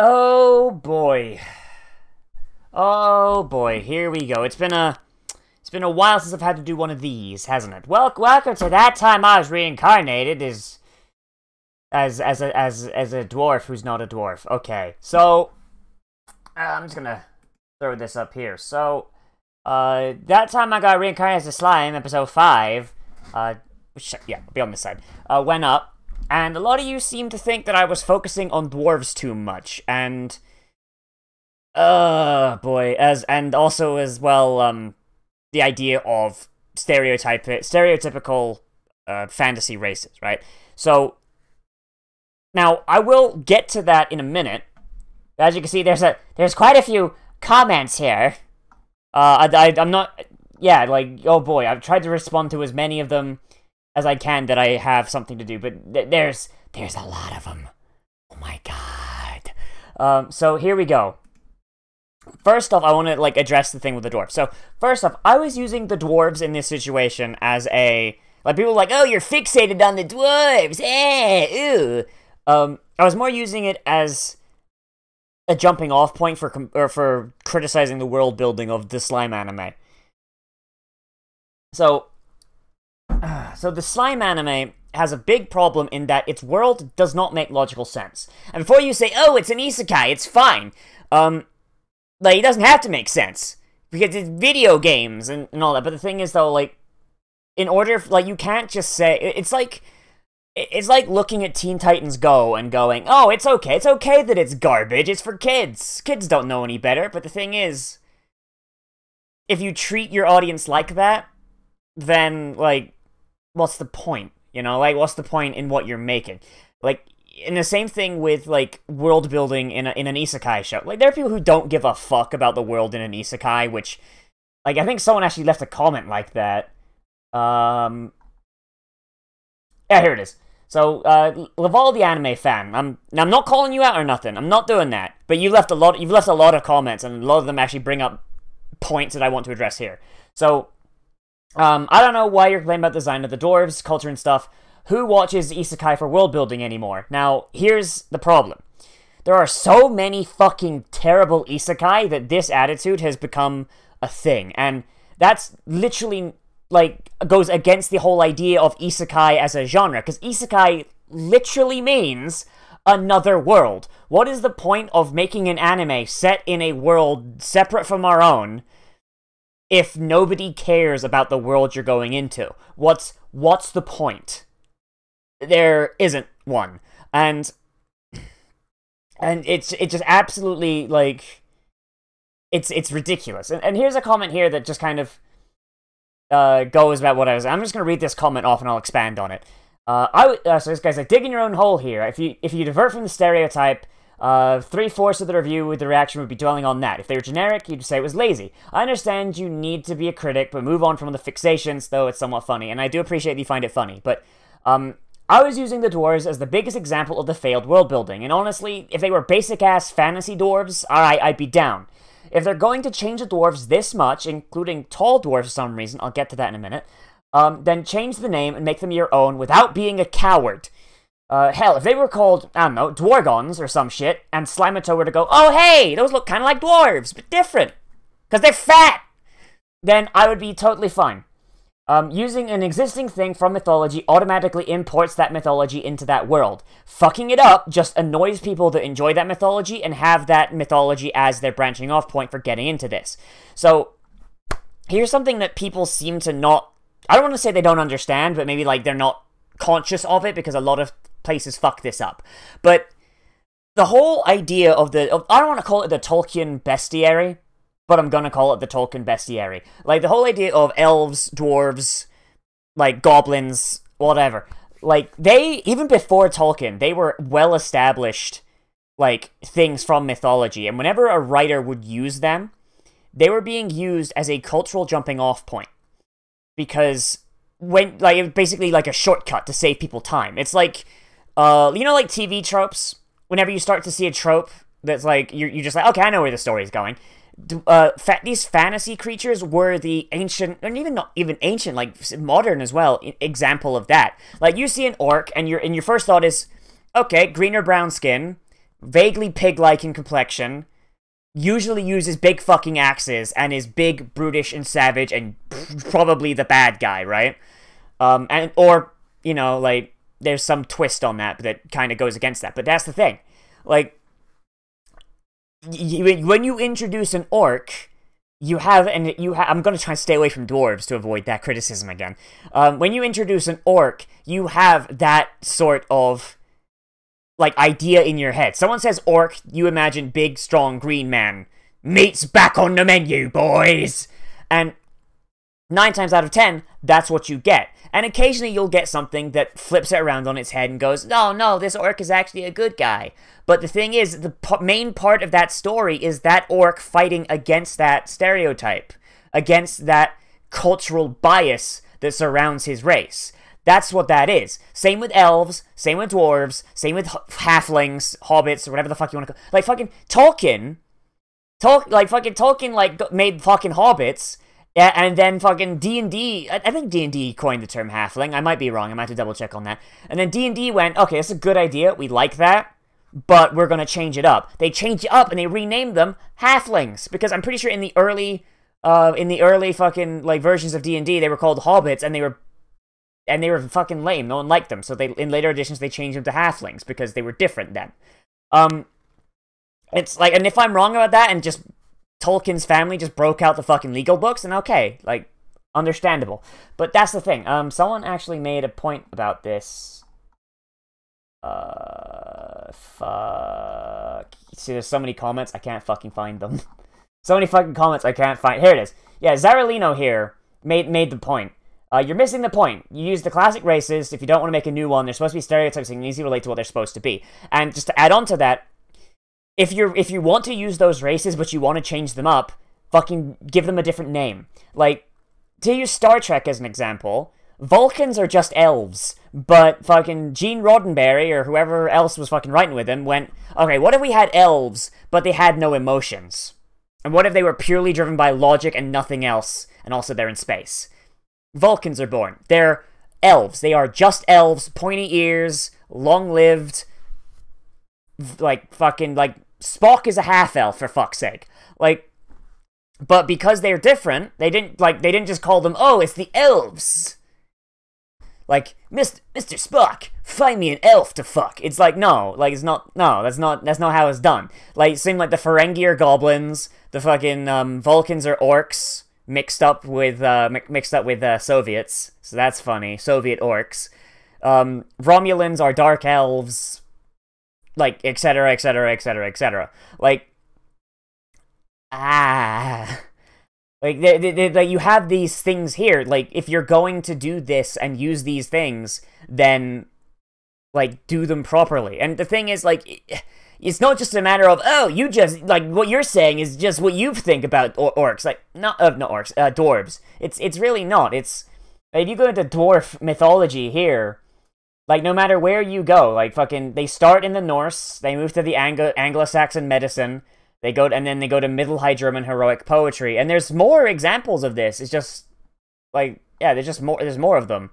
Oh boy. Oh boy, here we go. It's been a while since I've had to do one of these, hasn't it? Welcome to that time I was reincarnated as a dwarf who's not a dwarf. Okay. So I'm just gonna throw this up here. So that time I got reincarnated as a slime, episode 5, yeah, I'll be on this side, went up. And a lot of you seem to think that I was focusing on dwarves too much, and boy, and also as well, the idea of stereotypical fantasy races, right? So now I will get to that in a minute. As you can see, there's quite a few comments here. I'm not, yeah, like, oh boy, I've tried to respond to as many of them as I can that I have something to do, but there's a lot of them. Oh my god. So here we go. First off, I want to, like, address the thing with the dwarves. So, first off, I was using the dwarves in this situation as a, like, people were like, oh, you're fixated on the dwarves, ew. I was more using it as a jumping off point for criticizing the world building of the slime anime. So the slime anime has a big problem in that its world does not make logical sense. And before you say, oh, it's an isekai, it's fine. Like, it doesn't have to make sense. Because it's video games and all that. But the thing is, though, like, in order, like, you can't just say, it's like looking at Teen Titans Go and going, oh, it's okay that it's garbage, it's for kids. Kids don't know any better. But the thing is, if you treat your audience like that, then, like, what's the point? You know, like, what's the point in what you're making? Like, and the same thing with, like, world building in an isekai show. Like, there are people who don't give a fuck about the world in an isekai, which, like, I think someone actually left a comment like that. Yeah, here it is. So, Laval the anime fan, I'm not calling you out or nothing. I'm not doing that. But you've left a lot of comments, and a lot of them actually bring up points that I want to address here. So, I don't know why you're complaining about the design of the dwarves, culture and stuff. Who watches isekai for world building anymore? Now, here's the problem. There are so many fucking terrible isekai that this attitude has become a thing. And that's literally, like, goes against the whole idea of isekai as a genre. Because isekai literally means another world. What is the point of making an anime set in a world separate from our own if nobody cares about the world you're going into? What's the point? There isn't one. And it's just absolutely, like, it's ridiculous. And here's a comment here that just kind of goes about what I'm just going to read this comment off and I'll expand on it. So this guy's like, dig in your own hole here. If you divert from the stereotype, 3/4 of the review with the reaction would be dwelling on that. If they were generic, you'd say it was lazy. I understand you need to be a critic, but move on from the fixations, though it's somewhat funny. And I do appreciate that you find it funny. But I was using the dwarves as the biggest example of the failed world building. And honestly, if they were basic-ass fantasy dwarves, alright, I'd be down. If they're going to change the dwarves this much, including tall dwarves for some reason, I'll get to that in a minute, then change the name and make them your own without being a coward. Hell, if they were called, I don't know, Dwargons or some shit, and Slimato were to go, oh hey, those look kind of like dwarves, but different, because they're fat, then I would be totally fine. Using an existing thing from mythology automatically imports that mythology into that world. Fucking it up just annoys people that enjoy that mythology and have that mythology as their branching off point for getting into this. So, here's something that people seem to not, I don't want to say they don't understand, but maybe, like, they're not conscious of it because a lot of places fuck this up. But the whole idea of I don't want to call it the Tolkien bestiary, but I'm gonna call it the Tolkien bestiary. Like, the whole idea of elves, dwarves, like, goblins, whatever. Like, they, even before Tolkien, they were well-established, like, things from mythology. And whenever a writer would use them, they were being used as a cultural jumping-off point. Because when, like, it was basically like a shortcut to save people time. It's like, you know, like TV tropes? Whenever you start to see a trope that's like, you're just like, okay, I know where the story's going. These fantasy creatures were the ancient, and even not even ancient, like modern as well, example of that. Like, you see an orc, and your first thought is, okay, green or brown skin, vaguely pig-like in complexion, usually uses big fucking axes, and is big, brutish, and savage, and probably the bad guy, right? Or, you know, like, there's some twist on that kind of goes against that. But that's the thing. Like, when you introduce an orc, I'm going to try and stay away from dwarves to avoid that criticism again. When you introduce an orc, you have that sort of, like, idea in your head. Someone says orc, you imagine big, strong, green man. Meat's back on the menu, boys! And 9 times out of 10, that's what you get. And occasionally you'll get something that flips it around on its head and goes, no, this orc is actually a good guy. But the thing is, the main part of that story is that orc fighting against that stereotype, against that cultural bias that surrounds his race. That's what that is. Same with elves, same with dwarves, same with halflings, hobbits, or whatever the fuck you want to call it. Like, fucking Tolkien, made fucking hobbits. Yeah, and then fucking D&D, I think D&D coined the term halfling. I might be wrong, I might have to double check on that. And then D&D went, okay, that's a good idea, we like that, but we're gonna change it up. They changed it up and they renamed them halflings, because I'm pretty sure in the early fucking, like, versions of D&D, they were called hobbits, and they were fucking lame, no one liked them, so in later editions they changed them to halflings, because they were different then. It's like, and if I'm wrong about that, and just Tolkien's family just broke out the fucking legal books, and okay, like, understandable. But that's the thing. Someone actually made a point about this. Fuck. See, there's so many comments, I can't fucking find them. So many fucking comments, I can't find. Here it is. Yeah, Zaralino here made the point. You're missing the point. You use the classic races. If you don't want to make a new one, they're supposed to be stereotypes so you can easily relate to what they're supposed to be. And just to add on to that, if you want to use those races, but you want to change them up, fucking give them a different name. Like, to use Star Trek as an example, Vulcans are just elves, but fucking Gene Roddenberry, or whoever else was fucking writing with him, went, okay, what if we had elves, but they had no emotions? And what if they were purely driven by logic and nothing else, and also they're in space? Vulcans are born. They're elves. They are just elves, pointy ears, long-lived, like, fucking, like, Spock is a half-elf, for fuck's sake. Like, but because they're different, they didn't just call them, oh, it's the elves. Like, Mr. Spock, find me an elf to fuck. It's like, no, like, it's not, no, that's not how it's done. Like, it seemed like the Ferengi are goblins, the fucking, Vulcans are orcs, mixed up with Soviets, so that's funny, Soviet orcs. Romulans are dark elves, like, etc., etc., etc., etc. Like, like, you have these things here. Like, if you're going to do this and use these things, then, like, do them properly. And the thing is, like, it's not just a matter of, oh, you just, like, what you're saying is just what you think about orcs. Like, not orcs, dwarves. It's really not. It's, if you go into dwarf mythology here, like, no matter where you go, like, fucking, they start in the Norse, they move to the Anglo-Saxon medicine, and then they go to Middle High German heroic poetry, and there's more examples of this. It's just, like, yeah, there's more of them.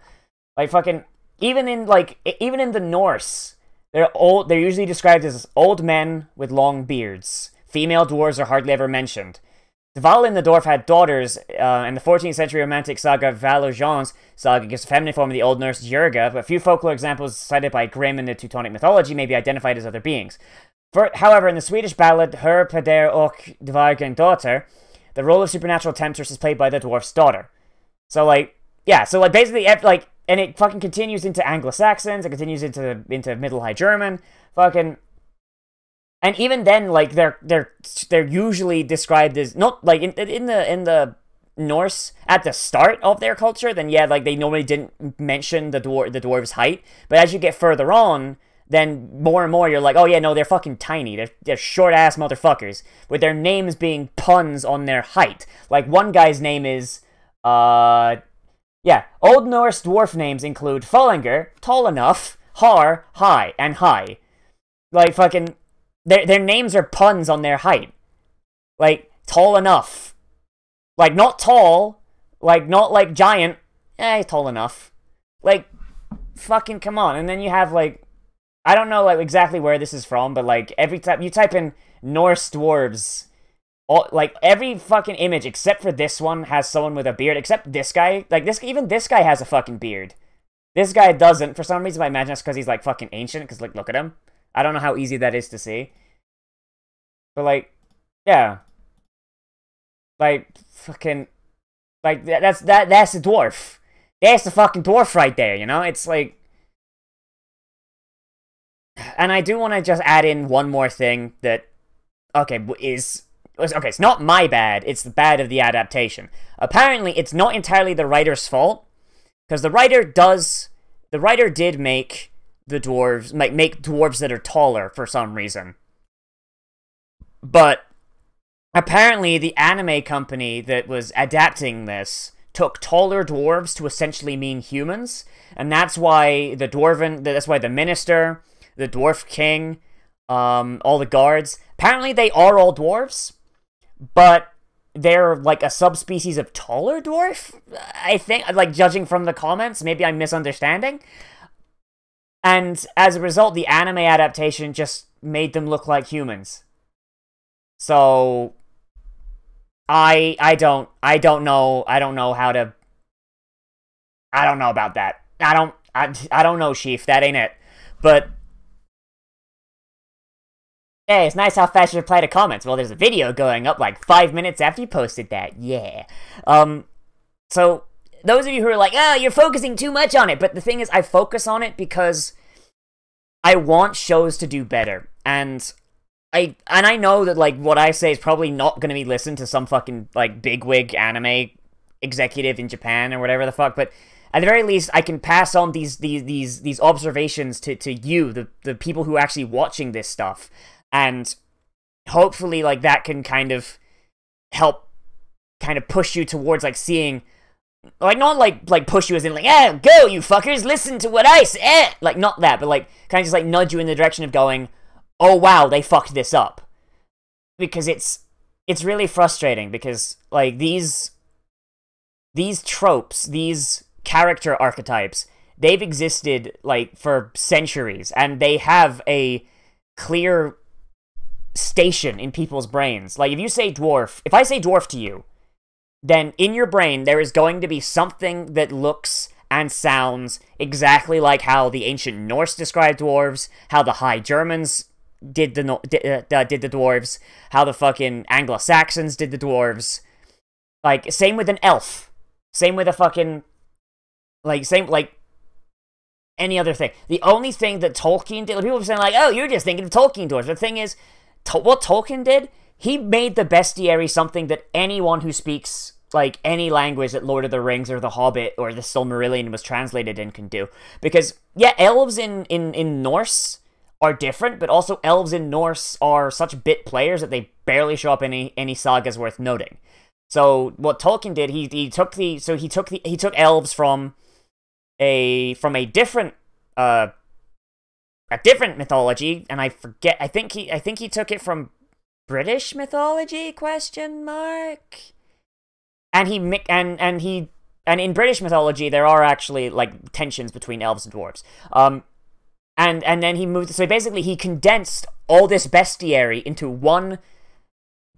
Like, fucking, even in the Norse, they're usually described as old men with long beards. Female dwarves are hardly ever mentioned. Dvalin the dwarf had daughters, and the 14th century romantic saga Valojan's saga gives a feminine form of the Old Norse Jurga, but few folklore examples cited by Grimm in the Teutonic mythology may be identified as other beings. However, in the Swedish ballad Her Peder och Dvargen Daughter, the role of supernatural temptress is played by the dwarf's daughter. So, like, yeah, so, like, basically, like, and it fucking continues into Anglo-Saxons, it continues into Middle High German, fucking. And even then, like, they're usually described as, not, like, in the Norse, at the start of their culture, then yeah, like, they normally didn't mention the dwarves' height, but as you get further on, then more and more you're like, oh yeah, no, they're fucking tiny, they're short-ass motherfuckers, with their names being puns on their height. Like, one guy's name is, yeah, Old Norse dwarf names include Fallinger, tall enough, Har, high, and high. Like, fucking, their names are puns on their height. Like, tall enough. Like, not tall. Like, not, like, giant. Tall enough. Like, fucking come on. And then you have, like, I don't know like exactly where this is from, but like every time you type in Norse dwarves, like every fucking image except for this one has someone with a beard, except this guy. Like even this guy has a fucking beard. This guy doesn't. For some reason, I imagine it's because he's like fucking ancient. Because like, look at him. I don't know how easy that is to see. But like, yeah, like fucking, like that's a dwarf. That's the fucking dwarf right there. You know, it's like. And I do want to just add in one more thing that, okay, it's not my bad, it's the bad of the adaptation. Apparently, it's not entirely the writer's fault, because the writer did make the dwarves, make dwarves that are taller for some reason. But, apparently, the anime company that was adapting this took taller dwarves to essentially mean humans, and that's why the minister, the dwarf king, all the guards, apparently they are all dwarves, but they're like a subspecies of taller dwarf, I think, like judging from the comments. Maybe I'm misunderstanding. And as a result, the anime adaptation just made them look like humans. So I don't know how to, I don't know about that. I don't know, Sheaf, that ain't it. But hey, it's nice how fast you reply to comments. Well, there's a video going up like 5 minutes after you posted that. Yeah. So, those of you who are like, you're focusing too much on it. But the thing is, I focus on it because I want shows to do better. And I know that, like, what I say is probably not going to be listened to some fucking, like, bigwig anime executive in Japan or whatever the fuck. But at the very least, I can pass on these observations to you, the people who are actually watching this stuff. And hopefully, like, that can kind of help kind of push you towards, like, seeing, like, not, like push you as in, like, go, you fuckers, listen to what I say, like, not that, but, like, kind of just, like, nudge you in the direction of going, oh, wow, they fucked this up. Because it's really frustrating, because, like, these tropes, these character archetypes, they've existed, like, for centuries, and they have a clear station in people's brains. Like, if you say dwarf, if I say dwarf to you, then in your brain there is going to be something that looks and sounds exactly like how the ancient Norse described dwarves, how the High Germans did the dwarves, how the fucking Anglo-Saxons did the dwarves. Like, same with an elf. Same with a fucking, like, any other thing. The only thing that Tolkien did, people are saying, like, oh, you're just thinking of Tolkien dwarves. But the thing is, what Tolkien did, he made the bestiary something that anyone who speaks, like, any language that Lord of the Rings or The Hobbit or the Silmarillion was translated in can do. Because, yeah, elves in Norse are different, but also elves in Norse are such bit players that they barely show up in any sagas worth noting. So, what Tolkien did, he took elves from a different a different mythology, and I forget. I think he took it from British mythology ? And in British mythology there are actually, like, tensions between elves and dwarves. And then he moved. So basically, he condensed all this bestiary into one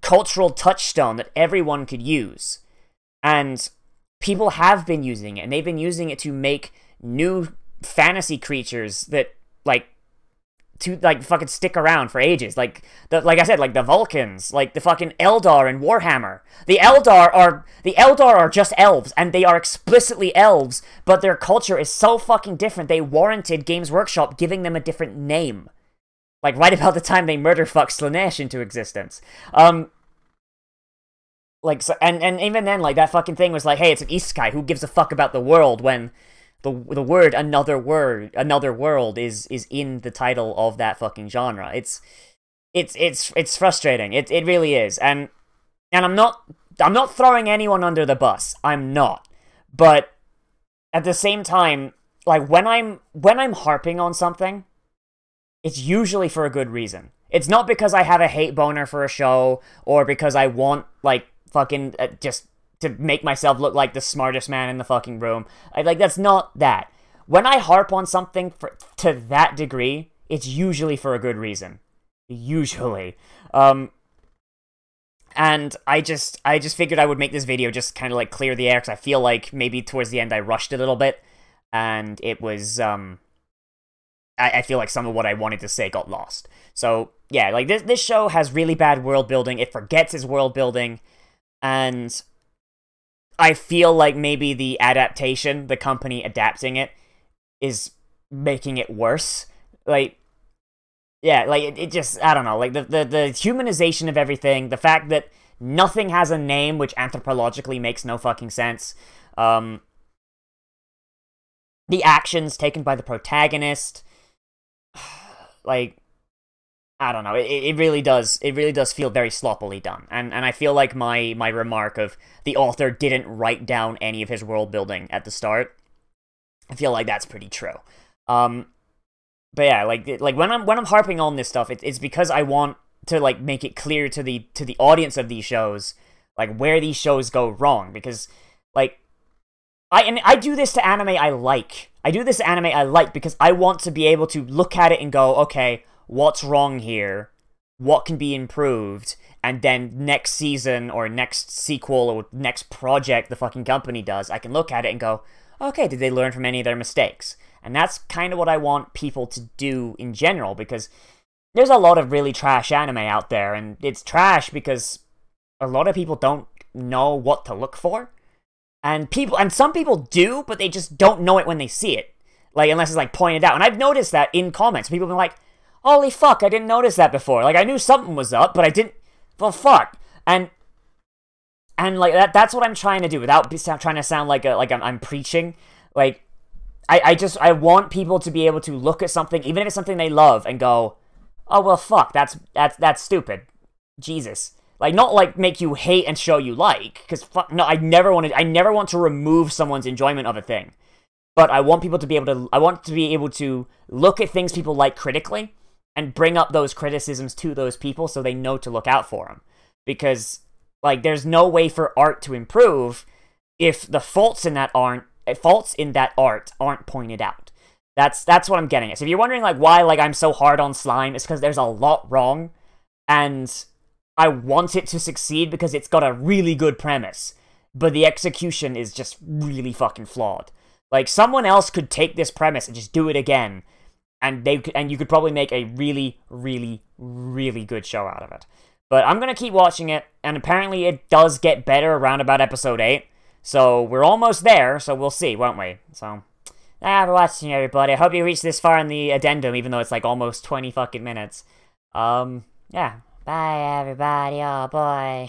cultural touchstone that everyone could use, and people have been using it, and they've been using it to make new fantasy creatures that, like, to, like, fucking stick around for ages. Like I said, like the Vulcans, like the fucking Eldar in Warhammer. The Eldar are just elves, and they are explicitly elves, but their culture is so fucking different, they warranted Games Workshop giving them a different name. Like, right about the time they murder-fucked Slaanesh into existence. Like, so, and even then, like, that fucking thing was like, hey, it's an isekai, who gives a fuck about the world, when the word another world is in the title of that fucking genre. It's frustrating. It really is. And I'm not throwing anyone under the bus. I'm not. But at the same time, like, when I'm harping on something, it's usually for a good reason. It's not because I have a hate boner for a show, or because I want, like, fucking just to make myself look like the smartest man in the fucking room. Like, that's not that. When I harp on something to that degree, it's usually for a good reason. Usually. And I just figured I would make this video just kind of like clear the air, because I feel like maybe towards the end I rushed a little bit, and it was, I feel like some of what I wanted to say got lost. So, yeah, like, this show has really bad world building, it forgets its world building, and I feel like maybe the adaptation, the company adapting it, is making it worse. Like, yeah, like, it just, I don't know, like, the humanization of everything, the fact that nothing has a name, which anthropologically makes no fucking sense, the actions taken by the protagonist, like, I don't know, it really does feel very sloppily done, and I feel like my remark of the author didn't write down any of his world building at the start, I feel like that's pretty true. But yeah, like when I'm harping on this stuff, it's because I want to like make it clear to the audience of these shows, like, where these shows go wrong, because like I do this to anime I like. I do this to anime I like because I want to be able to look at it and go, okay, what's wrong here? What can be improved? And then next season or next sequel or next project the fucking company does, I can look at it and go, okay, did they learn from any of their mistakes? And that's kind of what I want people to do in general, because there's a lot of really trash anime out there, and it's trash because a lot of people don't know what to look for. And some people do, but they just don't know it when they see it. Like, unless it's like pointed out. And I've noticed that in comments. People have been like, holy fuck, I didn't notice that before. Like, I knew something was up, but I didn't, well, fuck. And like, that's what I'm trying to do, without trying to sound like I'm preaching. Like, I want people to be able to look at something, even if it's something they love, and go, oh, well, fuck, that's stupid. Jesus. Like, not like make you hate and show you like, because fuck, no, I never want to remove someone's enjoyment of a thing. But I want people to be able to look at things people like critically, and bring up those criticisms to those people so they know to look out for them. Because, like, there's no way for art to improve if the faults in that art aren't pointed out. That's what I'm getting at. So if you're wondering, like, why, like, I'm so hard on slime, it's because there's a lot wrong, and I want it to succeed because it's got a really good premise, but the execution is just really fucking flawed. Like, someone else could take this premise and just do it again, and you could probably make a really, really, really good show out of it. But I'm gonna keep watching it, and apparently it does get better around about episode 8, so we're almost there, so we'll see, won't we? So, thanks for watching, everybody. I hope you reached this far in the addendum, even though it's like almost 20 fucking minutes. Yeah. Bye, everybody. Oh, boy.